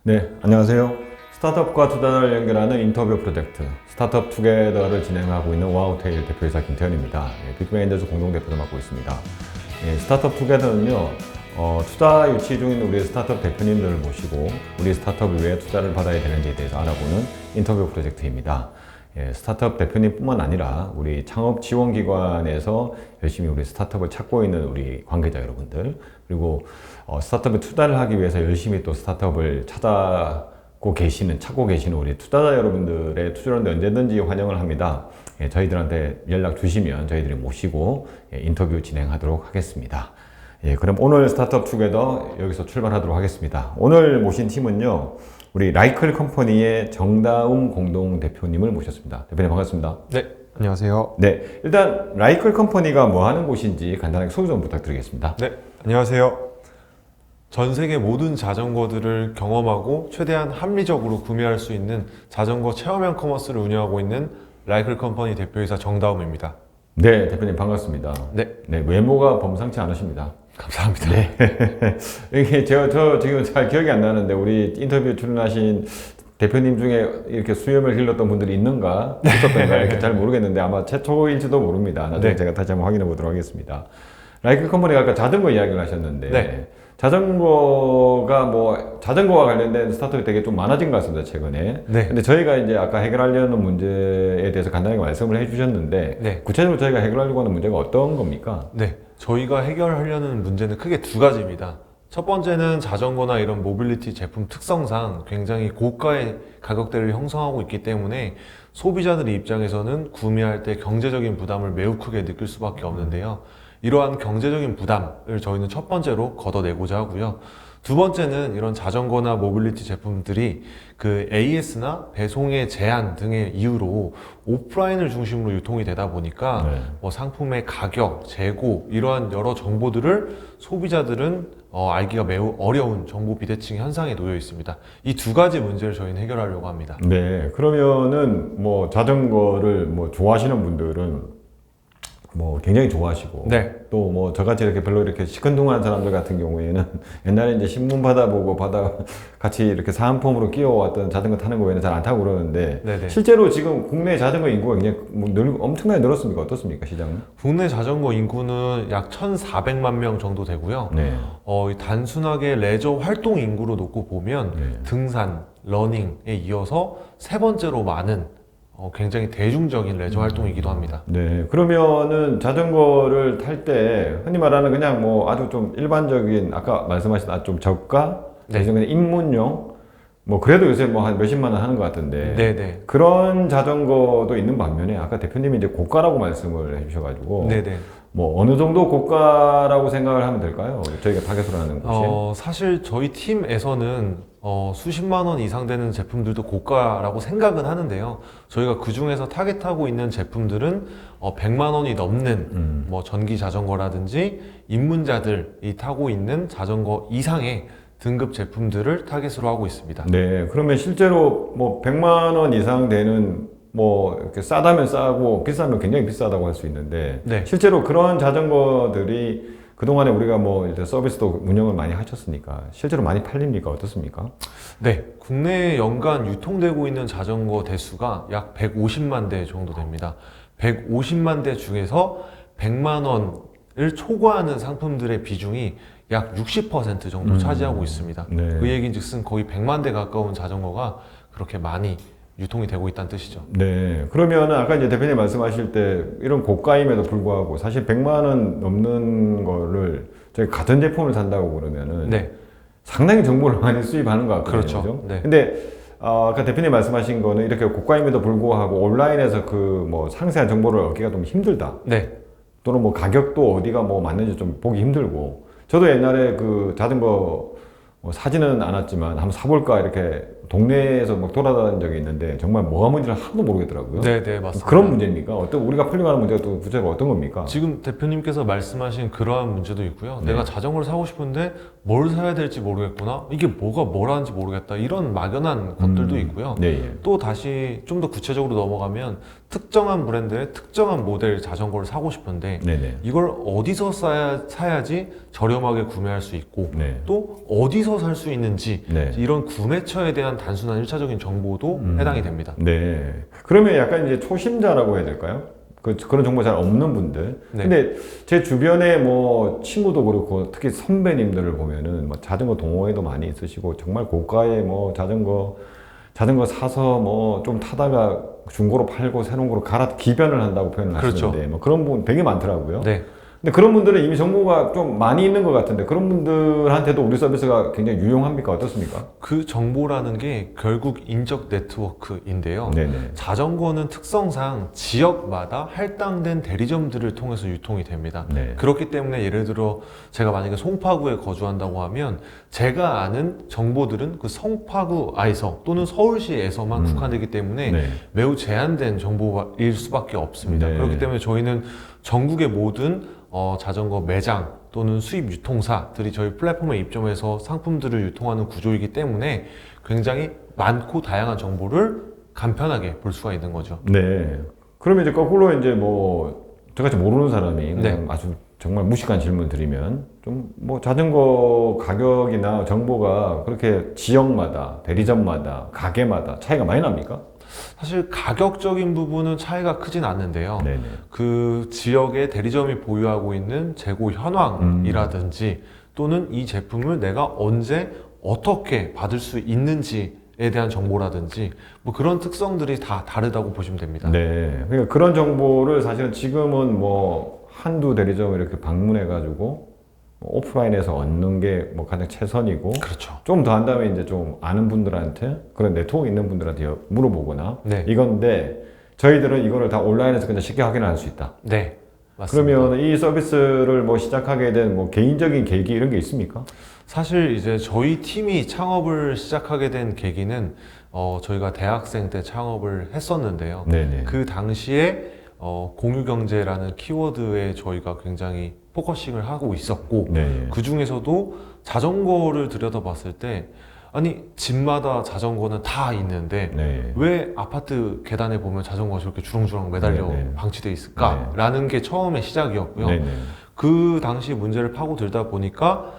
네, 안녕하세요. 스타트업과 투자자를 연결하는 인터뷰 프로젝트 스타트업 투게더를 진행하고 있는 와우테일 대표이사 김태현입니다. 빅뱅엔저스 공동대표를 맡고 있습니다. 스타트업 투게더는요, 투자 유치 중인 우리 스타트업 대표님들을 모시고 우리 스타트업을 왜 투자를 받아야 되는지에 대해서 알아보는 인터뷰 프로젝트입니다. 스타트업 대표님뿐만 아니라 우리 창업 지원기관에서 열심히 우리 스타트업을 찾고 있는 우리 관계자 여러분들, 그리고 스타트업에 투자를 하기 위해서 열심히 또 스타트업을 찾고 계시는 우리 투자자 여러분들의 투자를 언제든지 환영을 합니다. 저희들한테 연락 주시면 저희들이 모시고 인터뷰 진행하도록 하겠습니다. 그럼 오늘 스타트업 투게더 여기서 출발하도록 하겠습니다. 오늘 모신 팀은요, 우리 라이클 컴퍼니의 정다움 공동대표님을 모셨습니다. 대표님 반갑습니다. 네, 안녕하세요. 네, 일단 라이클 컴퍼니가 뭐 하는 곳인지 간단하게 소개 좀 부탁드리겠습니다. 네, 안녕하세요. 전 세계 모든 자전거들을 경험하고 최대한 합리적으로 구매할 수 있는 자전거 체험형 커머스를 운영하고 있는 라이클 컴퍼니 대표이사 정다움입니다. 네, 대표님 반갑습니다. 네, 외모가 범상치 않으십니다. 감사합니다. 네. 이게 저 지금 잘 기억이 안 나는데 우리 인터뷰 출연하신 대표님 중에 이렇게 수염을 길렀던 분들이 있는가 있었던가 이렇게 잘 모르겠는데 아마 최초일지도 모릅니다. 나중에 제가 다시 한번 확인해 보도록 하겠습니다. 라이클 컴퍼니가 아까 자전거 이야기를 하셨는데 네. 자전거와 관련된 스타트업이 되게 좀 많아진 것 같습니다, 최근에. 네. 근데 저희가 이제 아까 해결하려는 문제에 대해서 간단하게 말씀을 해주셨는데, 네. 구체적으로 저희가 해결하려고 하는 문제가 어떤 겁니까? 네, 저희가 해결하려는 문제는 크게 두 가지입니다. 첫 번째는 자전거나 이런 모빌리티 제품 특성상 굉장히 고가의 가격대를 형성하고 있기 때문에 소비자들의 입장에서는 구매할 때 경제적인 부담을 매우 크게 느낄 수밖에 없는데요. 이러한 경제적인 부담을 저희는 첫 번째로 걷어내고자 하고요. 두 번째는 이런 자전거나 모빌리티 제품들이 그 AS나 배송의 제한 등의 이유로 오프라인을 중심으로 유통이 되다 보니까 뭐 상품의 가격, 재고 이러한 여러 정보들을 소비자들은 알기가 매우 어려운 정보 비대칭 현상에 놓여 있습니다. 이 두 가지 문제를 저희는 해결하려고 합니다. 네, 그러면은 뭐 자전거를 뭐 좋아하시는 분들은 뭐 굉장히 좋아하시고, 네. 또 뭐 저같이 이렇게 별로 이렇게 시큰둥한 사람들 같은 경우에는 옛날에 이제 신문 받아보고 같이 이렇게 사은품으로 끼워왔던 자전거 타는 거 외에는 잘 안 타고 그러는데, 네네. 실제로 지금 국내 자전거 인구가 굉장히 엄청나게 늘었습니까? 어떻습니까, 시장은? 국내 자전거 인구는 약 1,400만 명 정도 되고요. 네. 단순하게 레저 활동 인구로 놓고 보면 등산, 러닝에 이어서 세 번째로 많은 굉장히 대중적인 레저 활동이기도 합니다. 네, 그러면은 자전거를 탈 때 흔히 말하는 그냥 뭐 아주 좀 일반적인 아까 말씀하신 아주 좀 저가, 네. 그냥 입문용, 뭐 그래도 요새 뭐 한 몇십만 원 하는 것 같은데 네네. 그런 자전거도 있는 반면에 아까 대표님이 이제 고가라고 말씀을 해주셔가지고 네네. 뭐 어느 정도 고가라고 생각을 하면 될까요? 저희가 타겟으로 하는 곳이. 사실 저희 팀에서는 수십만 원 이상 되는 제품들도 고가라고 생각은 하는데요. 저희가 그 중에서 타겟하고 있는 제품들은 100만 원이 넘는 뭐 전기 자전거라든지 입문자들이 타고 있는 자전거 이상의 등급 제품들을 타겟으로 하고 있습니다. 네, 그러면 실제로 뭐 100만 원 이상 되는 뭐 이렇게 싸다면 싸고 비싸면 굉장히 비싸다고 할 수 있는데, 네. 실제로 그런 자전거들이 그동안에 우리가 뭐 이제 서비스도 운영을 많이 하셨으니까 실제로 많이 팔립니까? 어떻습니까? 네, 국내에 연간 유통되고 있는 자전거 대수가 약 150만 대 정도 됩니다. 150만 대 중에서 100만 원을 초과하는 상품들의 비중이 약 60% 정도 차지하고 있습니다. 네. 그 얘기인즉슨 거의 100만 대 가까운 자전거가 그렇게 많이 유통이 되고 있다는 뜻이죠. 네. 그러면 아까 이제 대표님 말씀하실 때 이런 고가임에도 불구하고 사실 100만 원 넘는 거를 저희 같은 제품을 산다고 그러면은 네, 상당히 정보를 많이 수입하는 것 같거든요. 그렇죠. 네. 근데 아까 대표님 말씀하신 거는 이렇게 고가임에도 불구하고 온라인에서 그 뭐 상세한 정보를 얻기가 좀 힘들다. 네, 또는 뭐 가격도 어디가 뭐 맞는지 좀 보기 힘들고, 저도 옛날에 그 자전거 뭐 사지는 않았지만 한번 사볼까 이렇게 동네에서 막 돌아다닌 적이 있는데 정말 뭐가 뭔지를 하나도 모르겠더라고요. 네, 네, 맞습니다. 그런 문제입니까? 우리가 풀려가는 문제가 또 구체적으로 어떤 겁니까? 지금 대표님께서 말씀하신 그러한 문제도 있고요. 네. 내가 자전거를 사고 싶은데 뭘 사야 될지 모르겠구나. 이게 뭐가 뭘 하는지 모르겠다. 이런 막연한 것들도 있고요. 네, 예. 또 다시 좀 더 구체적으로 넘어가면 특정한 브랜드의 특정한 모델 자전거를 사고 싶은데 네네. 이걸 어디서 사야지 저렴하게 구매할 수 있고 네. 또 어디서 살 수 있는지 네. 이런 구매처에 대한 단순한 1차적인 정보도 해당이 됩니다. 네. 그러면 약간 이제 초심자라고 해야 될까요? 그런 정보 잘 없는 분들. 네. 근데 제 주변에 뭐 친구도 그렇고 특히 선배님들을 보면은 뭐 자전거 동호회도 많이 있으시고 정말 고가의 뭐 자전거 사서 뭐 좀 타다가 중고로 팔고 새로운 거로 기변을 한다고 표현을 그렇죠. 하시는데 뭐 그런 분 되게 많더라고요. 네. 근데 그런 분들은 이미 정보가 좀 많이 있는 것 같은데 그런 분들한테도 우리 서비스가 굉장히 유용합니까? 어떻습니까? 그 정보라는 게 결국 인적 네트워크인데요. 네네. 자전거는 특성상 지역마다 할당된 대리점들을 통해서 유통이 됩니다. 네. 그렇기 때문에 예를 들어 제가 만약에 송파구에 거주한다고 하면 제가 아는 정보들은 그 송파구에서 또는 서울시에서만 국한되기 때문에 네. 매우 제한된 정보일 수밖에 없습니다. 네. 그렇기 때문에 저희는 전국의 모든 자전거 매장 또는 수입 유통사들이 저희 플랫폼에 입점해서 상품들을 유통하는 구조이기 때문에 굉장히 많고 다양한 정보를 간편하게 볼 수가 있는 거죠. 네. 그러면 이제 거꾸로 이제 뭐 저같이 모르는 사람이 그냥 아주 정말 무식한 질문 드리면 좀 뭐 자전거 가격이나 정보가 그렇게 지역마다, 대리점마다, 가게마다 차이가 많이 납니까? 사실 가격적인 부분은 차이가 크진 않는데요. 네네. 그 지역의 대리점이 보유하고 있는 재고 현황이라든지 또는 이 제품을 내가 언제 어떻게 받을 수 있는지에 대한 정보라든지 뭐 그런 특성들이 다 다르다고 보시면 됩니다. 네. 그러니까 그런 정보를 사실은 지금은 뭐 한두 대리점을 이렇게 방문해가지고 오프라인에서 얻는 게 뭐 가장 최선이고 그렇죠. 좀 더 한다면 이제 좀 아는 분들한테 그런 네트워크 있는 분들한테 물어보거나 네. 이건데 저희들은 이거를 다 온라인에서 그냥 쉽게 확인할 수 있다. 네, 맞습니다. 그러면 이 서비스를 뭐 시작하게 된 뭐 개인적인 계기 이런 게 있습니까? 사실 이제 저희 팀이 창업을 시작하게 된 계기는 저희가 대학생 때 창업을 했었는데요. 네네. 그 당시에 공유경제라는 키워드에 저희가 굉장히 포커싱을 하고 있었고 네. 그 중에서도 자전거를 들여다봤을 때 아니 집마다 자전거는 다 있는데 네. 왜 아파트 계단에 보면 자전거가 저렇게 주렁주렁 매달려 네, 네. 방치돼 있을까라는 게 처음에 시작이었고요. 네네. 그 당시 문제를 파고들다 보니까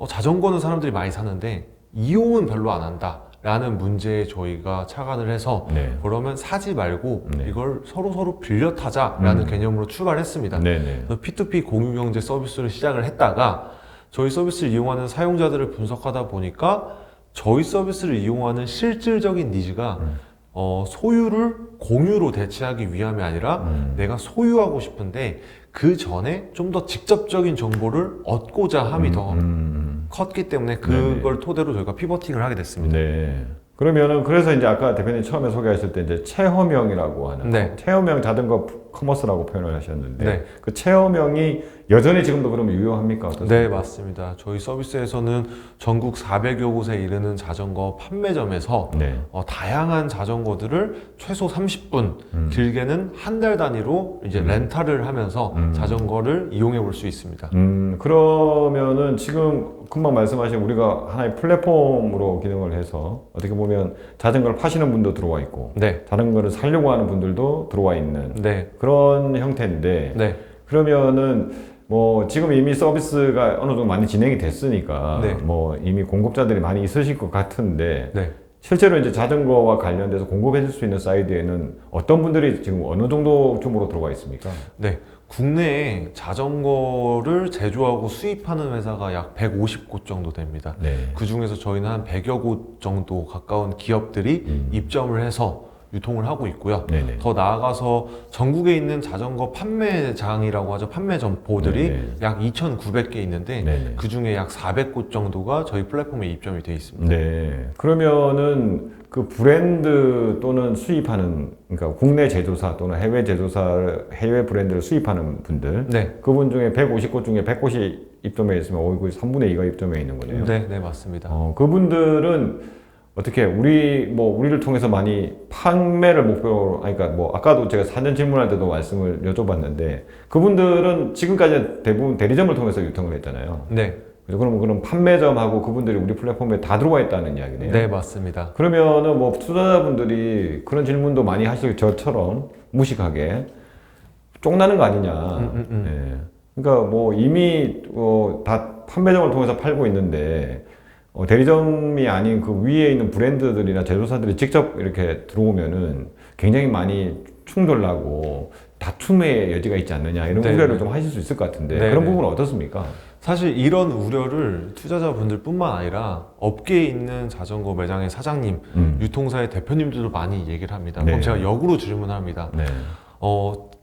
자전거는 사람들이 많이 사는데 이용은 별로 안 한다 라는 문제에 저희가 착안을 해서 네. 그러면 사지 말고 네. 이걸 서로 빌려 타자라는 개념으로 출발했습니다. 네네. 그래서 P2P 공유경제 서비스를 시작을 했다가 저희 서비스를 이용하는 사용자들을 분석하다 보니까 저희 서비스를 이용하는 실질적인 니즈가 소유를 공유로 대체하기 위함이 아니라 내가 소유하고 싶은데 그 전에 좀 더 직접적인 정보를 얻고자 함이 더 컸기 때문에 그걸 토대로 저희가 피버팅을 하게 됐습니다. 네. 그러면은 그래서 이제 아까 대표님 처음에 소개하실 때 이제 체험형이라고 하는 네. 체험형 자전거 커머스라고 표현을 하셨는데 네. 그 체험형이 여전히 지금도 그러면 유효합니까? 어떻습니까? 네, 맞습니다. 저희 서비스에서는 전국 400여 곳에 이르는 자전거 판매점에서 네. 다양한 자전거들을 최소 30분, 길게는 한 달 단위로 이제 렌탈을 하면서 자전거를 이용해 볼 수 있습니다. 그러면은 지금 금방 말씀하신 우리가 하나의 플랫폼으로 기능을 해서 어떻게 보면 자전거를 파시는 분도 들어와 있고 네, 자전거를 사려고 하는 분들도 들어와 있는 네, 그런 형태인데 네, 그러면은 뭐 지금 이미 서비스가 어느 정도 많이 진행이 됐으니까 네. 뭐 이미 공급자들이 많이 있으실 것 같은데 네. 실제로 이제 자전거와 관련돼서 공급해 줄 수 있는 사이드에는 어떤 분들이 지금 어느 정도 규모로 들어와 있습니까? 네. 국내에 자전거를 제조하고 수입하는 회사가 약 150곳 정도 됩니다. 네. 그 중에서 저희는 한 100여 곳 정도 가까운 기업들이 입점을 해서 유통을 하고 있고요. 네네. 더 나아가서 전국에 있는 자전거 판매장이라고 하죠. 판매 점포들이 네네. 약 2,900개 있는데 네네. 그 중에 약 400곳 정도가 저희 플랫폼에 입점이 되어 있습니다. 네. 그러면은 그 브랜드 또는 수입하는 그러니까 국내 제조사 또는 해외 제조사 해외 브랜드를 수입하는 분들 네. 그분 중에 150곳 중에 100곳이 입점해 있으면 거의 3분의 2가 입점해 있는 거네요. 네, 네, 맞습니다. 그분들은 어떻게 우리를 통해서 많이 판매를 목표로 그러니까 뭐 아까도 제가 사전 질문할 때도 말씀을 여쭤봤는데 그분들은 지금까지 대부분 대리점을 통해서 유통을 했잖아요. 네. 그러면 그런 판매점하고 그분들이 우리 플랫폼에 다 들어와 있다는 이야기네요. 네, 맞습니다. 그러면은 뭐 투자자분들이 그런 질문도 많이 하시고 저처럼 무식하게 쪽나는 거 아니냐. 예. 그러니까 뭐 이미 다 판매점을 통해서 팔고 있는데 대리점이 아닌 그 위에 있는 브랜드들이나 제조사들이 직접 이렇게 들어오면은 굉장히 많이 충돌나고 다툼의 여지가 있지 않느냐 이런 네네. 우려를 좀 하실 수 있을 것 같은데 네네. 그런 부분은 어떻습니까? 사실 이런 우려를 투자자분들뿐만 아니라 업계에 있는 자전거 매장의 사장님, 유통사의 대표님들도 많이 얘기를 합니다. 네. 그럼 제가 역으로 질문합니다. 네.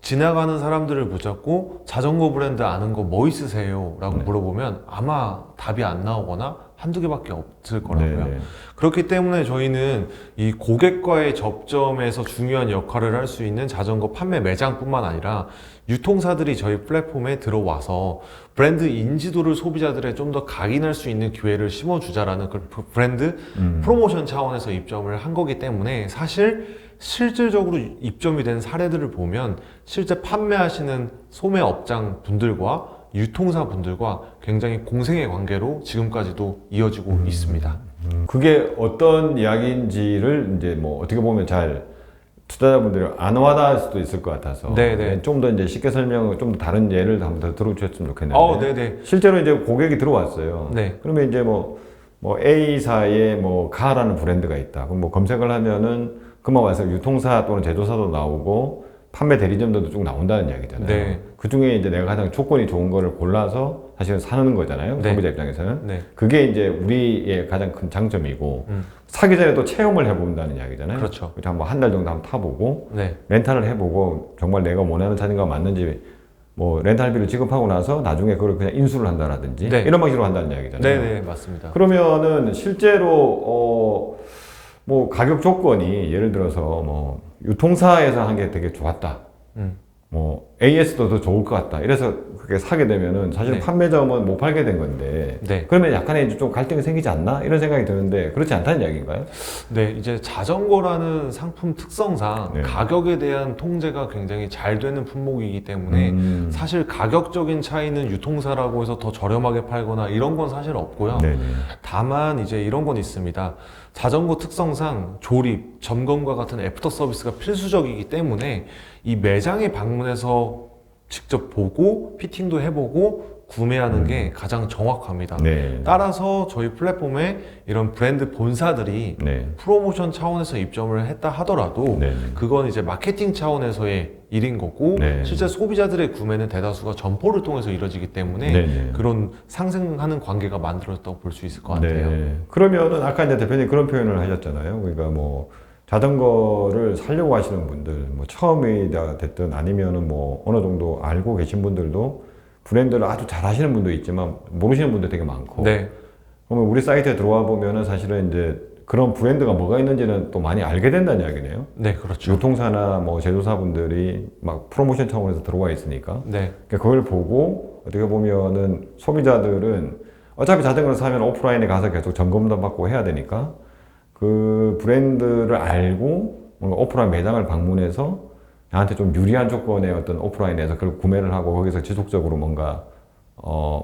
지나가는 사람들을 붙잡고 자전거 브랜드 아는 거 뭐 있으세요? 라고 물어보면 아마 답이 안 나오거나 한두 개밖에 없을 거라고요. 네. 그렇기 때문에 저희는 이 고객과의 접점에서 중요한 역할을 할 수 있는 자전거 판매 매장뿐만 아니라 유통사들이 저희 플랫폼에 들어와서 브랜드 인지도를 소비자들에 좀 더 각인할 수 있는 기회를 심어주자라는 그 브랜드 프로모션 차원에서 입점을 한 거기 때문에 사실 실질적으로 입점이 된 사례들을 보면 실제 판매하시는 소매업장 분들과 유통사 분들과 굉장히 공생의 관계로 지금까지도 이어지고 있습니다. 그게 어떤 이야기인지를 이제 뭐 어떻게 보면 잘 투자자분들이 안 와닿을 수도 있을 것 같아서 네네. 좀 더 이제 쉽게 설명을 좀 더 다른 예를 한번 더 들어주셨으면 좋겠는데 네네. 실제로 이제 고객이 들어왔어요. 네. 그러면 이제 뭐 A사에 뭐 가라는 브랜드가 있다. 그럼 뭐 검색을 하면은 그만 와서 유통사 또는 제조사도 나오고 판매 대리점들도 쭉 나온다는 이야기잖아요. 네. 그 중에 이제 내가 가장 조건이 좋은 거를 골라서 사실은 사는 거잖아요. 네. 소비자 입장에서는. 네. 그게 이제 우리의 가장 큰 장점이고 사기 전에 또 체험을 해본다는 이야기잖아요. 그렇죠. 한번 한 달 정도 한번 타보고 네. 렌탈을 해보고 정말 내가 원하는 자전거가 맞는지 뭐 렌탈비를 지급하고 나서 나중에 그걸 그냥 인수를 한다라든지 네. 이런 방식으로 한다는 이야기잖아요. 네네, 맞습니다. 그러면은 실제로 뭐 가격 조건이 예를 들어서 뭐 유통사에서 한 게 되게 좋았다. 뭐 AS도 더 좋을 것 같다. 이래서 그렇게 사게 되면은 사실 네. 판매점은 못 팔게 된 건데 네. 그러면 약간의 이제 좀 갈등이 생기지 않나 이런 생각이 드는데 그렇지 않다는 이야기인가요? 네, 이제 자전거라는 상품 특성상 네. 가격에 대한 통제가 굉장히 잘 되는 품목이기 때문에 사실 가격적인 차이는 유통사라고 해서 더 저렴하게 팔거나 이런 건 사실 없고요. 네네. 다만 이제 이런 건 있습니다. 자전거 특성상 조립, 점검과 같은 애프터 서비스가 필수적이기 때문에 이 매장에 방문해서 직접 보고 피팅도 해보고 구매하는 게 가장 정확합니다. 네. 따라서 저희 플랫폼에 이런 브랜드 본사들이 네. 프로모션 차원에서 입점을 했다 하더라도 네. 그건 이제 마케팅 차원에서의 일인 거고 네. 실제 소비자들의 구매는 대다수가 점포를 통해서 이루어지기 때문에 네. 그런 상생하는 관계가 만들어졌다고 볼 수 있을 것 같아요. 네. 그러면은 아까 이제 대표님 그런 표현을 하셨잖아요. 그러니까 뭐 자전거를 사려고 하시는 분들, 뭐 처음이다 됐든 아니면은 뭐 어느 정도 알고 계신 분들도 브랜드를 아주 잘 하시는 분도 있지만 모르시는 분도 되게 많고. 네. 그러면 우리 사이트에 들어와 보면은 사실은 이제 그런 브랜드가 뭐가 있는지는 또 많이 알게 된다는 이야기네요. 네, 그렇죠. 유통사나 뭐 제조사분들이 막 프로모션 차원에서 들어와 있으니까. 네. 그러니까 그걸 보고 어떻게 보면은 소비자들은 어차피 자전거를 사면 오프라인에 가서 계속 점검도 받고 해야 되니까 그 브랜드를 알고 뭔가 오프라인 매장을 방문해서 나한테 좀 유리한 조건의 어떤 오프라인에서 그걸 구매를 하고 거기서 지속적으로 뭔가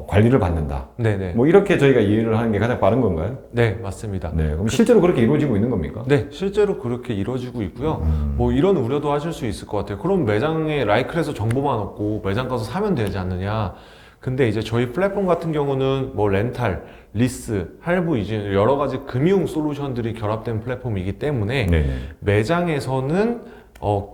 관리를 받는다. 네네. 뭐 이렇게 저희가 이해를 하는 게 가장 빠른 건가요? 네, 맞습니다. 네. 그럼 실제로 그렇게 이루어지고 있는 겁니까? 네, 실제로 그렇게 이루어지고 있고요. 뭐 이런 우려도 하실 수 있을 것 같아요. 그럼 매장에 라이클에서 정보만 얻고 매장 가서 사면 되지 않느냐. 근데 이제 저희 플랫폼 같은 경우는 뭐 렌탈, 리스, 할부, 이제 여러 가지 금융 솔루션들이 결합된 플랫폼이기 때문에 네. 매장에서는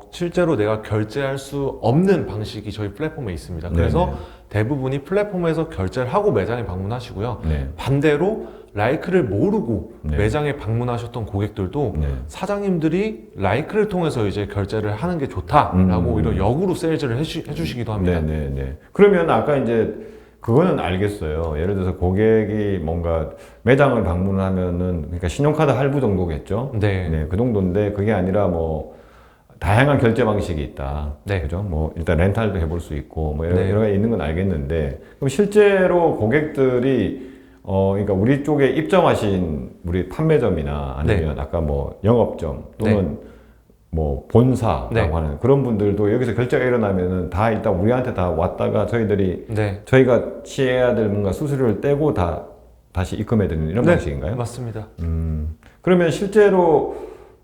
실제로 내가 결제할 수 없는 방식이 저희 플랫폼에 있습니다. 그래서 네네. 대부분이 플랫폼에서 결제를 하고 매장에 방문하시고요. 네. 반대로 라이크를 모르고 네. 매장에 방문하셨던 고객들도 네. 사장님들이 라이크를 통해서 이제 결제를 하는 게 좋다라고 오히려 역으로 세일즈를 해주시기도 합니다. 네. 그러면 아까 이제 그거는 알겠어요. 예를 들어서 고객이 뭔가 매장을 방문하면은 그러니까 신용카드 할부 정도겠죠. 네. 그 정도인데 그게 아니라 뭐 다양한 결제 방식이 있다. 네. 그죠? 뭐 일단 렌탈도 해볼 수 있고 뭐 네. 여러 가지 있는 건 알겠는데 그럼 실제로 고객들이 그러니까 우리 쪽에 입점하신 우리 판매점이나 아니면 아까 뭐 영업점 또는 뭐 본사라고 네. 하는 그런 분들도 여기서 결제가 일어나면은 다 일단 우리한테 다 왔다가 저희들이 네. 저희가 취해야 될 뭔가 수수료를 떼고 다시 입금해 드리는 이런 방식인가요? 맞습니다. 그러면 실제로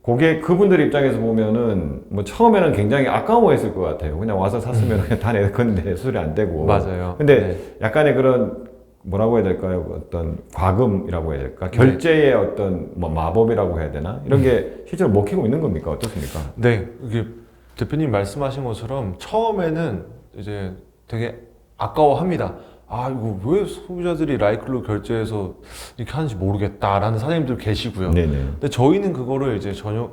고객 그분들 입장에서 보면은 뭐 처음에는 굉장히 아까워했을 것 같아요. 그냥 와서 샀으면 그냥 다 내 건데 수술이 안 되고. 맞아요. 근데 네. 약간의 그런 뭐라고 해야 될까요? 어떤 과금이라고 해야 될까? 결제의 어떤 뭐 마법이라고 해야 되나? 이런 게 실제로 먹히고 있는 겁니까? 어떻습니까? 네, 이게 대표님 말씀하신 것처럼 처음에는 이제 되게 아까워합니다. 아, 이거 왜 소비자들이 라이클로 결제해서 이렇게 하는지 모르겠다라는 사장님들 계시고요. 네네. 근데 저희는 그거를 이제 전혀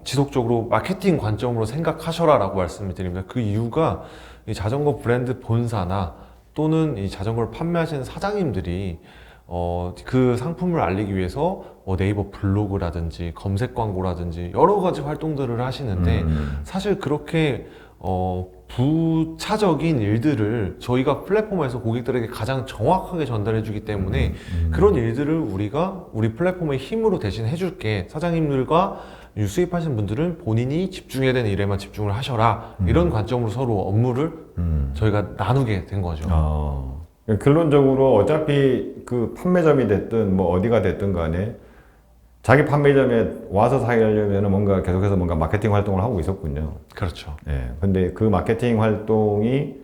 지속적으로 마케팅 관점으로 생각하셔라라고 말씀을 드립니다. 그 이유가 이 자전거 브랜드 본사나 또는 이 자전거를 판매하시는 사장님들이 그 상품을 알리기 위해서 네이버 블로그라든지 검색 광고라든지 여러 가지 활동들을 하시는데 사실 그렇게 부차적인 일들을 저희가 플랫폼에서 고객들에게 가장 정확하게 전달해 주기 때문에 그런 일들을 우리가 우리 플랫폼의 힘으로 대신 해줄게, 사장님들과 수입하시는 분들은 본인이 집중해야 되는 일에만 집중을 하셔라, 이런 관점으로 서로 업무를 저희가 나누게 된 거죠. 결론적으로 어차피 그 판매점이 됐든 뭐 어디가 됐든 간에 자기 판매점에 와서 사려면 뭔가 계속해서 뭔가 마케팅 활동을 하고 있었군요. 그렇죠. 예. 근데 그 마케팅 활동이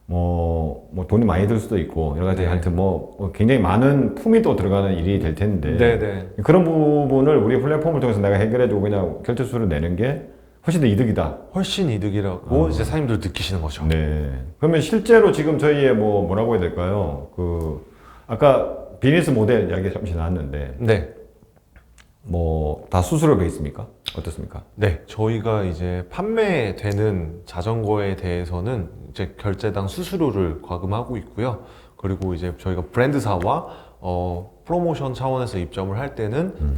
뭐 돈이 많이 들 수도 있고 여러 가지 네. 하여튼 뭐 굉장히 많은 품이 또 들어가는 일이 될 텐데 네네. 그런 부분을 우리 플랫폼을 통해서 내가 해결해주고 그냥 결제 수수료를 내는 게 훨씬 더 이득이다. 훨씬 이득이라고 이제 사장님들 느끼시는 거죠. 네. 그러면 실제로 지금 저희의 뭐라고 해야 될까요? 아까 비즈니스 모델 이야기 잠시 나왔는데 네. 뭐 다 수수료 베이스입니까? 어떻습니까? 네, 저희가 이제 판매되는 자전거에 대해서는 이제 결제당 수수료를 과금하고 있고요. 그리고 이제 저희가 브랜드사와 프로모션 차원에서 입점을 할 때는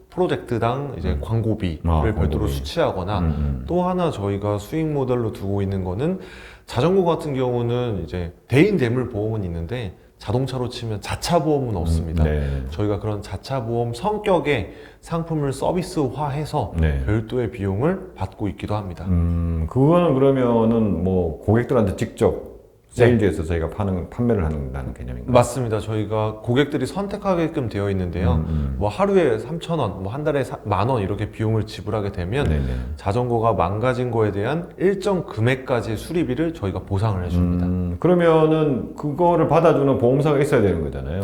프로젝트당 이제 광고비를 별도로 광고비. 수취하거나 또 하나 저희가 수익 모델로 두고 있는 거는 자전거 같은 경우는 이제 대인 대물 보험은 있는데 자동차로 치면 자차 보험은 없습니다. 네. 저희가 그런 자차 보험 성격의 상품을 서비스화해서 네. 별도의 비용을 받고 있기도 합니다. 그거는 그러면은 뭐 고객들한테 직접 세일즈에서 저희가 판매를 한다는 개념인가요? 맞습니다. 저희가 고객들이 선택하게끔 되어 있는데요. 뭐 하루에 3,000원, 뭐 한 달에 10,000원 이렇게 비용을 지불하게 되면 네네. 자전거가 망가진 거에 대한 일정 금액까지의 수리비를 저희가 보상을 해줍니다. 그러면은 그거를 받아주는 보험사가 있어야 되는 거잖아요.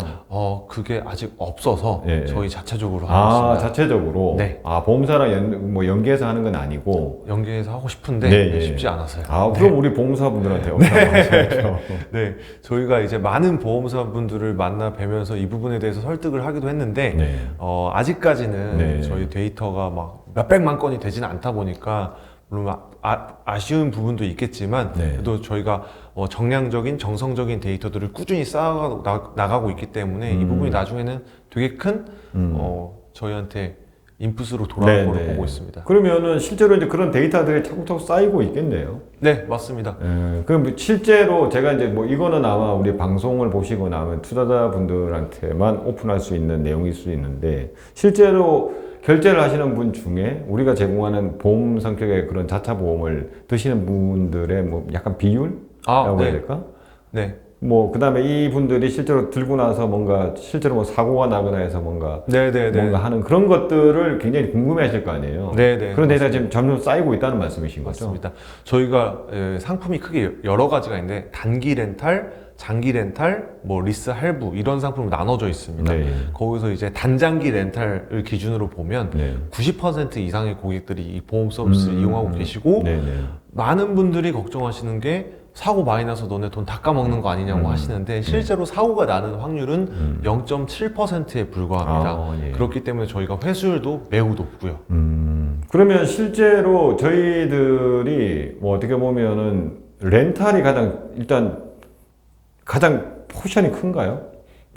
그게 아직 없어서 예, 예. 저희 자체적으로 하고 있습니다. 자체적으로? 네. 보험사랑 연계해서 하는 건 아니고? 연계해서 하고 싶은데 네, 예. 쉽지 않아서요. 그럼 우리 보험사분들한테 연락하셔야죠. 네, 저희가 이제 많은 보험사분들을 만나 뵈면서 이 부분에 대해서 설득을 하기도 했는데 네. 아직까지는 네. 저희 데이터가 막 몇백만 건이 되지는 않다 보니까 물론 아쉬운 부분도 있겠지만 네. 그래도 저희가 정량적인 정성적인 데이터들을 꾸준히 쌓아 나가고 있기 때문에 이 부분이 나중에는 되게 큰 저희한테 인풋으로 돌아올 네, 걸로 네. 보고 있습니다. 그러면은 실제로 이제 그런 데이터들이 차곡차곡 쌓이고 있겠네요. 네, 맞습니다. 그럼 실제로 제가 이제 뭐 이거는 아마 우리 방송을 보시고 나면 투자자분들한테만 오픈할 수 있는 내용일 수 있는데 실제로 결제를 하시는 분 중에 우리가 제공하는 보험 성격의 그런 자차 보험을 드시는 분들의 뭐 약간 비율이라고 네. 해야 될까? 네. 뭐 그다음에 이 분들이 실제로 들고 나서 뭔가 실제로 뭐 사고가 나거나 해서 뭔가 하는 그런 것들을 굉장히 궁금해하실 거 아니에요. 네네. 그런 데이터가 지금 점점 쌓이고 있다는 말씀이신 거죠? 맞습니다. 저희가 상품이 크게 여러 가지가 있는데 단기 렌탈, 장기 렌탈, 뭐 리스 할부 이런 상품으로 나눠져 있습니다. 네. 거기서 이제 단장기 렌탈을 기준으로 보면 네. 90% 이상의 고객들이 이 보험 서비스를 이용하고 계시고 네네. 많은 분들이 걱정하시는 게 사고 많이 나서 너네 돈 다 까먹는 거 아니냐고 하시는데 실제로 사고가 나는 확률은 0.7%에 불과합니다. 예. 그렇기 때문에 저희가 회수율도 매우 높고요. 그러면 실제로 저희들이 뭐 어떻게 보면은 렌탈이 가장 포션이 큰가요?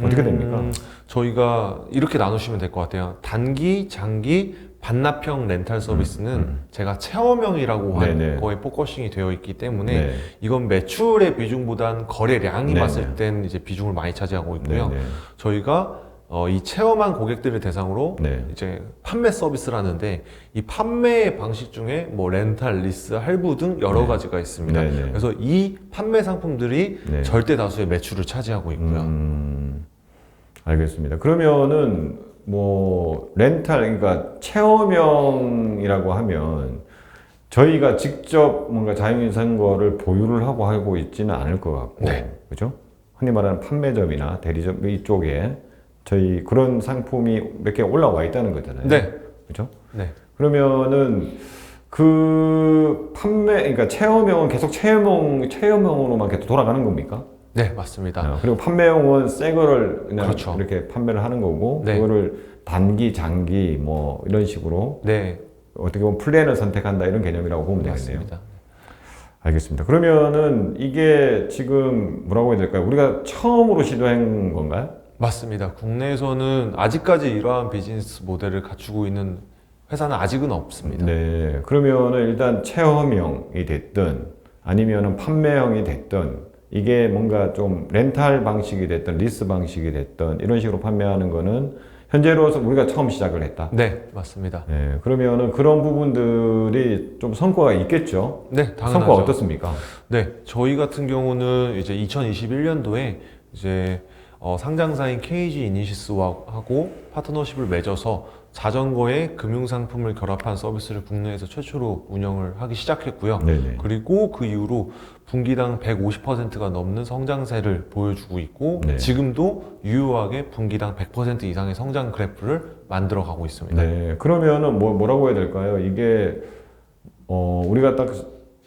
어떻게 됩니까? 저희가 이렇게 나누시면 될 것 같아요. 단기, 장기, 반납형 렌탈 서비스는 제가 체험형이라고 한 네네. 거에 포커싱이 되어 있기 때문에 네. 이건 매출의 비중보단 거래량이 네네. 봤을 땐 이제 비중을 많이 차지하고 있고요. 네네. 저희가 이 체험한 고객들을 대상으로 네. 이제 판매 서비스를 하는데 이 판매 방식 중에 뭐 렌탈, 리스, 할부 등 여러 가지가 있습니다. 네네. 그래서 이 판매 상품들이 네. 절대 다수의 매출을 차지하고 있고요. 알겠습니다. 그러면은 뭐 렌탈 그러니까 체험형이라고 하면 저희가 직접 뭔가 자연인 선거를 보유를 하고 있지는 않을 것 같고, 네. 그죠? 흔히 말하는 판매점이나 대리점 이쪽에 저희 그런 상품이 몇 개 올라와 있다는 거잖아요. 네. 그죠? 네. 그러면은 그 그러니까 체험형은 계속 체험형으로만 계속 돌아가는 겁니까? 네, 맞습니다. 그리고 판매용은 새 거를 그냥 그렇죠. 이렇게 판매를 하는 거고, 네. 그거를 단기, 장기 뭐 이런 식으로 네, 어떻게 보면 플랜을 선택한다 이런 개념이라고 보면 되겠네요. 맞습니다. 알겠습니다. 그러면은 이게 지금 뭐라고 해야 될까요? 우리가 처음으로 시도한 건가요? 맞습니다. 국내에서는 아직까지 이러한 비즈니스 모델을 갖추고 있는 회사는 아직은 없습니다. 네. 그러면은 일단 체험형이 됐든 아니면은 판매형이 됐든 이게 뭔가 좀 렌탈 방식이 됐든 리스 방식이 됐든 이런 식으로 판매하는 거는 현재로서 우리가 처음 시작을 했다. 네, 맞습니다. 네. 그러면은 그런 부분들이 좀 성과가 있겠죠? 네, 당연하죠. 성과 어떻습니까? 네, 저희 같은 경우는 이제 2021년도에 이제 상장사인 KG 이니시스하고 파트너십을 맺어서 자전거에 금융상품을 결합한 서비스를 국내에서 최초로 운영을 하기 시작했고요. 네네. 그리고 그 이후로 분기당 150%가 넘는 성장세를 보여주고 있고 네. 지금도 유효하게 분기당 100% 이상의 성장 그래프를 만들어 가고 있습니다. 네. 그러면은 뭐라고 해야 될까요? 이게 우리가 딱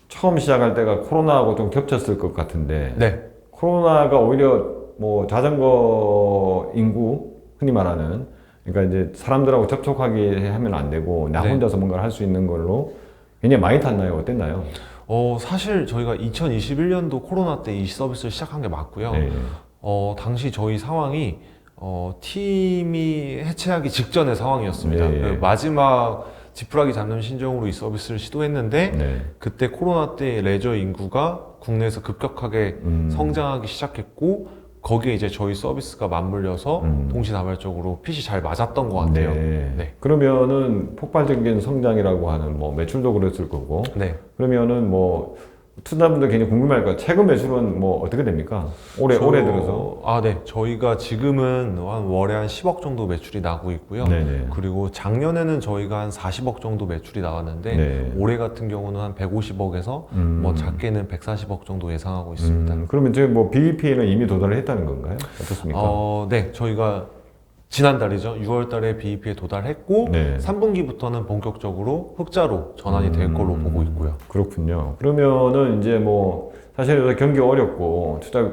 처음 시작할 때가 코로나하고 좀 겹쳤을 것 같은데 네, 코로나가 오히려 뭐 자전거 인구 흔히 말하는 그러니까 이제 사람들하고 접촉하게 하면 안 되고 나 네. 혼자서 뭔가를 할 수 있는 걸로 굉장히 많이 탔나요? 어땠나요? 사실 저희가 2021년도 코로나 때 이 서비스를 시작한 게 맞고요. 네. 당시 저희 상황이 팀이 해체하기 직전의 상황이었습니다. 네. 그 마지막 지푸라기 잡는 신정으로 이 서비스를 시도했는데 네. 그때 코로나 때 레저 인구가 국내에서 급격하게 성장하기 시작했고 거기에 이제 저희 서비스가 맞물려서 동시다발적으로 핏이 잘 맞았던 것 같아요. 네. 네. 그러면은 폭발적인 성장이라고 하는 뭐 매출도 그랬을 거고 네. 그러면은 뭐 투자분들 굉장히 궁금할 거예요. 최근 매출은 뭐 어떻게 됩니까? 올해 들어서? 네. 저희가 지금은 한 월에 한 10억 정도 매출이 나고 있고요. 네네. 그리고 작년에는 저희가 한 40억 정도 매출이 나왔는데 네. 올해 같은 경우는 한 150억에서 뭐 작게는 140억 정도 예상하고 있습니다. 그러면 저희 뭐 BEP는 이미 도달을 했다는 건가요? 어떻습니까? 네. 저희가 지난달이죠. 6월 달에 BEP에 도달했고 네. 3분기부터는 본격적으로 흑자로 전환이 될 걸로 보고 있고요. 그렇군요. 그러면은 이제 뭐 사실 요새 경기 어렵고 투자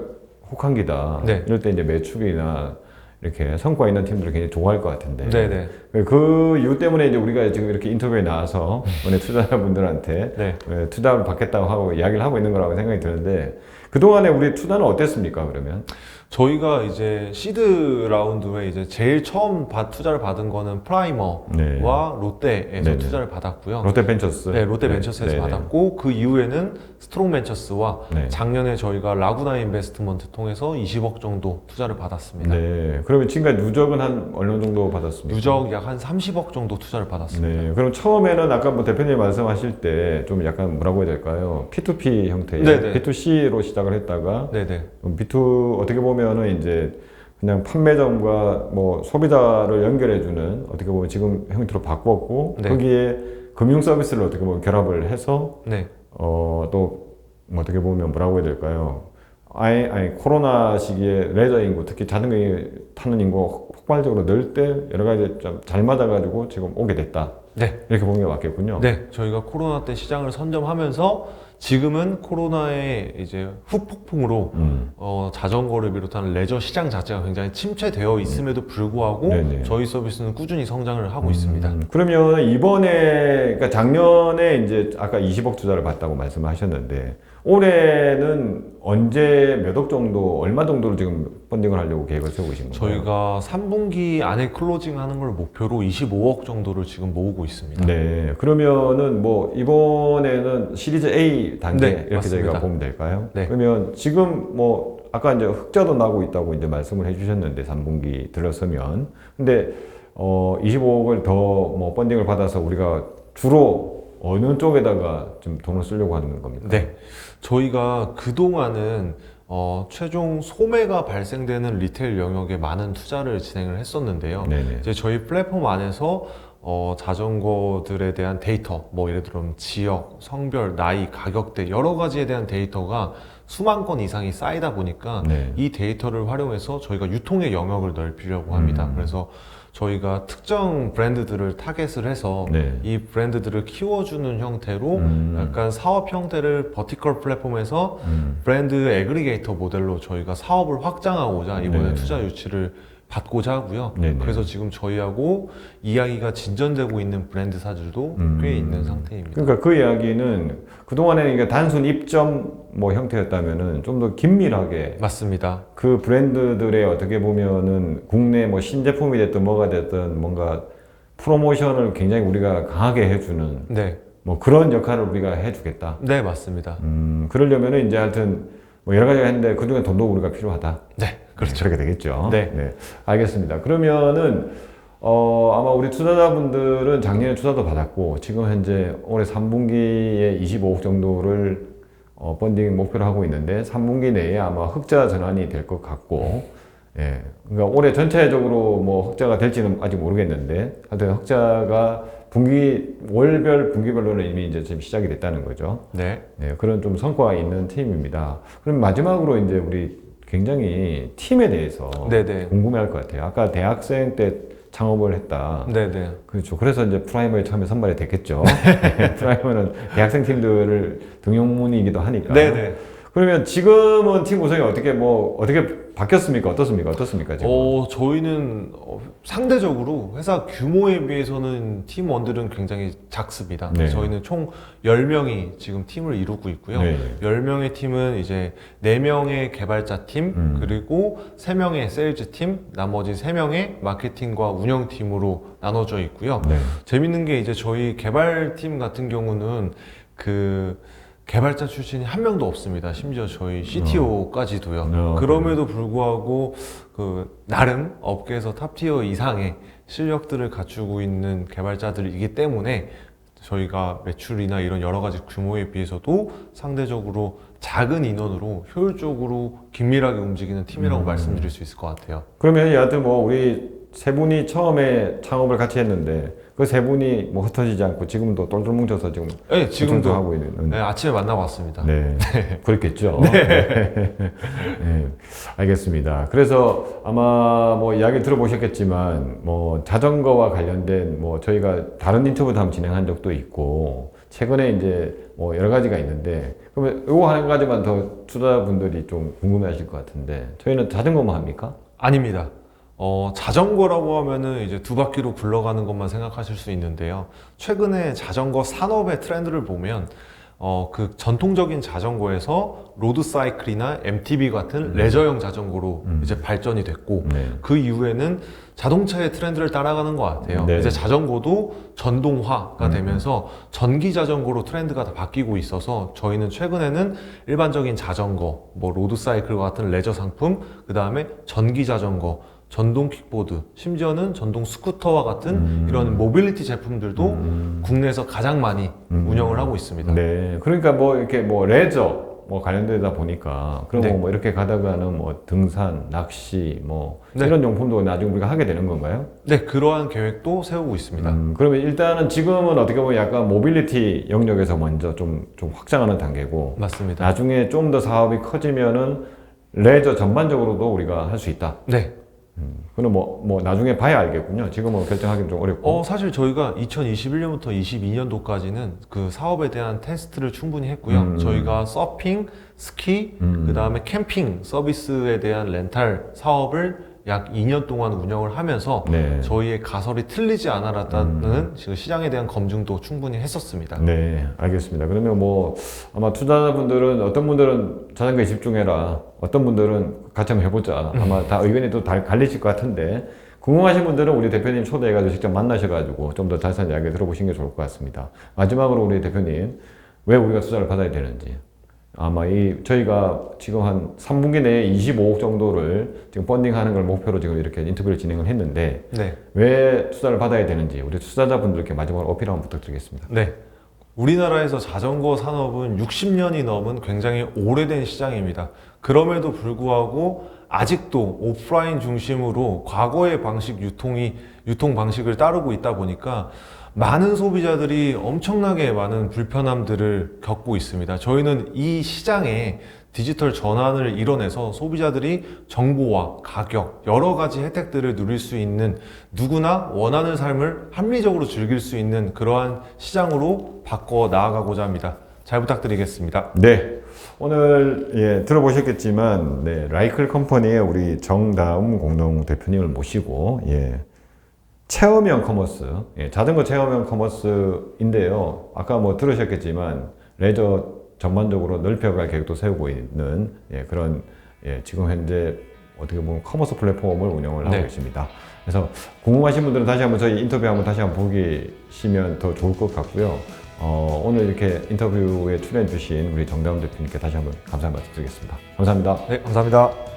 혹한기다. 네. 이럴 때 이제 매출이나 이렇게 성과 있는 팀들을 굉장히 좋아할 것 같은데. 네네. 그 이유 때문에 이제 우리가 지금 이렇게 인터뷰에 나와서 오늘 투자자분들한테 네. 투자를 받겠다고 하고 이야기를 하고 있는 거라고 생각이 드는데 그동안에 우리 투자는 어땠습니까, 그러면? 저희가 이제 시드 라운드에 이제 제일 처음 투자를 받은 거는 프라이머와 네. 롯데에서 네네. 투자를 받았고요. 롯데벤처스. 네, 롯데벤처스에서 네네. 받았고 그 이후에는 스트롱벤처스와 네. 작년에 저희가 라구나 인베스트먼트 통해서 20억 정도 투자를 받았습니다. 네. 그러면 지금까지 누적은 한 어느 정도 받았습니까? 누적 약 한 30억 정도 투자를 받았습니다. 네. 그럼 처음에는 아까 뭐 대표님 말씀하실 때 좀 약간 뭐라고 해야 될까요? P2P 형태의 네네. B2C로 시작을 했다가 네네. B2 어떻게 보면은 이제 그냥 판매점과 뭐 소비자를 연결해주는 어떻게 보면 지금 형태로 바꿨고 네. 거기에 금융 서비스를 어떻게 보면 결합을 해서 네. 또 뭐 어떻게 보면 뭐라고 해야 될까요? 아니 코로나 시기에 레저 인구 특히 자전거 타는 인구가 폭발적으로 늘 때 여러 가지 좀 잘 맞아가지고 지금 오게 됐다. 네. 이렇게 보는 게 맞겠군요. 네. 저희가 코로나 때 시장을 선점하면서 지금은 코로나의 이제 후폭풍으로 자전거를 비롯한 레저 시장 자체가 굉장히 침체되어 있음에도 불구하고 네네. 저희 서비스는 꾸준히 성장을 하고 있습니다. 그러면 이번에 그러니까 작년에 이제 아까 20억 투자를 받다고 말씀을 하셨는데 올해는 언제 몇 억 정도 얼마 정도로 지금 펀딩을 하려고 계획을 세우고 계신 건가요? 저희가 3분기 안에 클로징하는 걸 목표로 25억 정도를 지금 모으고 있습니다. 네. 그러면은 뭐 이번에는 시리즈 A 단계 네, 이렇게 맞습니다. 저희가 보면 될까요? 네. 그러면 지금 뭐 아까 이제 흑자도 나고 있다고 이제 말씀을 해주셨는데 3분기 들어서면 근데 25억을 더 뭐 펀딩을 받아서 우리가 주로 어느 쪽에다가 좀 돈을 쓰려고 하는 겁니까? 네. 저희가 그동안은 최종 소매가 발생되는 리테일 영역에 많은 투자를 진행을 했었는데요. 네네. 이제 저희 플랫폼 안에서 자전거들에 대한 데이터, 뭐 예를 들면 지역, 성별, 나이, 가격대 여러 가지에 대한 데이터가 수만 건 이상이 쌓이다 보니까 네. 이 데이터를 활용해서 저희가 유통의 영역을 넓히려고 합니다. 그래서 저희가 특정 브랜드들을 타겟을 해서 네. 이 브랜드들을 키워주는 형태로 약간 사업 형태를 버티컬 플랫폼에서 브랜드 애그리게이터 모델로 저희가 사업을 확장하고자 이번에 네. 투자 유치를 받고자 하고요. 네네. 그래서 지금 저희하고 이야기가 진전되고 있는 브랜드사들도 꽤 있는 상태입니다. 그러니까 그 이야기는 그동안에는 이게 단순 입점 뭐 형태였다면은 좀 더 긴밀하게 맞습니다. 그 브랜드들의 어떻게 보면은 국내 뭐 신제품이 됐든 뭐가 됐든 뭔가 프로모션을 굉장히 우리가 강하게 해주는 네, 뭐 그런 역할을 우리가 해주겠다. 네 맞습니다. 그러려면은 이제 하여튼 뭐 여러 가지가 했는데 그중에 돈도 우리가 필요하다. 네, 그렇죠. 그렇게 되겠죠. 네. 알겠습니다. 그러면은 아마 우리 투자자분들은 작년에 투자도 받았고 지금 현재 올해 3분기에 25억 정도를 펀딩 목표로 하고 있는데 3분기 내에 아마 흑자 전환이 될 것 같고, 예, 그러니까 올해 전체적으로 뭐 흑자가 될지는 아직 모르겠는데 하여튼 흑자가 월별 분기별로는 이미 이제 지금 시작이 됐다는 거죠. 네. 네, 그런 좀 성과가 있는 팀입니다. 그럼 마지막으로 이제 우리 굉장히 팀에 대해서 네네. 궁금해할 것 같아요. 아까 대학생 때 창업을 했다. 네네. 그렇죠. 그래서 이제 프라이머에 처음에 선발이 됐겠죠. 프라이머는 대학생 팀들을 등용문이기도 하니까. 네네. 그러면 지금은 팀 구성이 어떻게 바뀌었습니까? 어떻습니까? 지금? 저희는 상대적으로 회사 규모에 비해서는 팀원들은 굉장히 작습니다. 네. 저희는 총 10명이 지금 팀을 이루고 있고요. 네. 10명의 팀은 이제 4명의 개발자 팀, 그리고 3명의 세일즈 팀, 나머지 3명의 마케팅과 운영팀으로 나눠져 있고요. 네. 재밌는 게 이제 저희 개발팀 같은 경우는 개발자 출신이 한 명도 없습니다. 심지어 저희 CTO까지도요. 그럼에도 불구하고 나름 업계에서 탑티어 이상의 실력들을 갖추고 있는 개발자들이기 때문에 저희가 매출이나 이런 여러 가지 규모에 비해서도 상대적으로 작은 인원으로 효율적으로 긴밀하게 움직이는 팀이라고 말씀드릴 수 있을 것 같아요. 그러면 여하튼 뭐 우리 세 분이 처음에 창업을 같이 했는데 그 세 분이 뭐 흩어지지 않고 지금도 똘똘 뭉쳐서 지금 네, 지금도 하고 있는. 네, 아침에 만나고 왔습니다. 네, 그렇겠죠. 네. 알겠습니다. 그래서 아마 뭐 이야기 들어보셨겠지만 뭐 자전거와 관련된 뭐 저희가 다른 인터뷰도 한번 진행한 적도 있고 최근에 이제 뭐 여러 가지가 있는데 그러면 이거 한 가지만 더 투자자분들이 좀 궁금해하실 것 같은데 저희는 자전거만 합니까? 아닙니다. 자전거라고 하면은 이제 두 바퀴로 굴러가는 것만 생각하실 수 있는데요. 최근에 자전거 산업의 트렌드를 보면 그 전통적인 자전거에서 로드사이클이나 MTB 같은 레저용 자전거로 이제 발전이 됐고 네. 그 이후에는 자동차의 트렌드를 따라가는 것 같아요. 네. 이제 자전거도 전동화가 되면서 전기 자전거로 트렌드가 다 바뀌고 있어서 저희는 최근에는 일반적인 자전거, 뭐 로드사이클 같은 레저 상품, 그 다음에 전기 자전거, 전동 킥보드, 심지어는 전동 스쿠터와 같은 이런 모빌리티 제품들도 국내에서 가장 많이 운영을 하고 있습니다. 네. 그러니까 뭐 이렇게 뭐 레저 뭐 관련되다 보니까 그럼 네. 뭐 이렇게 가다가는 뭐 등산, 낚시 뭐 네. 이런 용품도 나중에 우리가 하게 되는 건가요? 네, 그러한 계획도 세우고 있습니다. 그러면 일단은 지금은 어떻게 보면 약간 모빌리티 영역에서 먼저 좀 확장하는 단계고 맞습니다. 나중에 좀 더 사업이 커지면은 레저 전반적으로도 우리가 할 수 있다. 네. 그럼 뭐 나중에 봐야 알겠군요. 지금은 결정하기는 좀 어렵고. 사실 저희가 2021년부터 22년도까지는 그 사업에 대한 테스트를 충분히 했고요. 저희가 서핑, 스키, 그 다음에 캠핑 서비스에 대한 렌탈 사업을 약 2년 동안 운영을 하면서 네. 저희의 가설이 틀리지 않았다는 지금 시장에 대한 검증도 충분히 했었습니다. 네, 알겠습니다. 그러면 뭐 아마 투자자분들은 어떤 분들은 자전거에 집중해라, 어떤 분들은 같이 한번 해보자. 아마 다 의견이 또 다 갈리실 것 같은데 궁금하신 분들은 우리 대표님 초대해가지고 직접 만나셔가지고 좀 더 자세한 이야기 들어보시는 게 좋을 것 같습니다. 마지막으로 우리 대표님 왜 우리가 투자를 받아야 되는지. 아마 저희가 지금 한 3분기 내에 25억 정도를 지금 펀딩하는 걸 목표로 지금 이렇게 인터뷰를 진행을 했는데 네. 왜 투자를 받아야 되는지 우리 투자자분들께 마지막으로 어필 한번 부탁드리겠습니다. 네. 우리나라에서 자전거 산업은 60년이 넘은 굉장히 오래된 시장입니다. 그럼에도 불구하고 아직도 오프라인 중심으로 과거의 유통 방식을 따르고 있다 보니까 많은 소비자들이 엄청나게 많은 불편함들을 겪고 있습니다. 저희는 이 시장에 디지털 전환을 이뤄내서 소비자들이 정보와 가격, 여러 가지 혜택들을 누릴 수 있는 누구나 원하는 삶을 합리적으로 즐길 수 있는 그러한 시장으로 바꿔 나아가고자 합니다. 잘 부탁드리겠습니다. 네. 오늘 들어보셨겠지만 라이클 컴퍼니의 우리 정다움 공동 대표님을 모시고 체험형 커머스, 자전거 체험형 커머스인데요. 아까 뭐 들으셨겠지만 레저 전반적으로 넓혀갈 계획도 세우고 있는 그런 지금 현재 어떻게 보면 커머스 플랫폼을 운영을 하고 있습니다. 그래서 궁금하신 분들은 다시 한번 저희 인터뷰 한번 다시 한번 보시면 더 좋을 것 같고요. 오늘 이렇게 인터뷰에 출연해 주신 우리 정다운 대표님께 다시 한번 감사의 말씀 드리겠습니다. 감사합니다. 네, 감사합니다.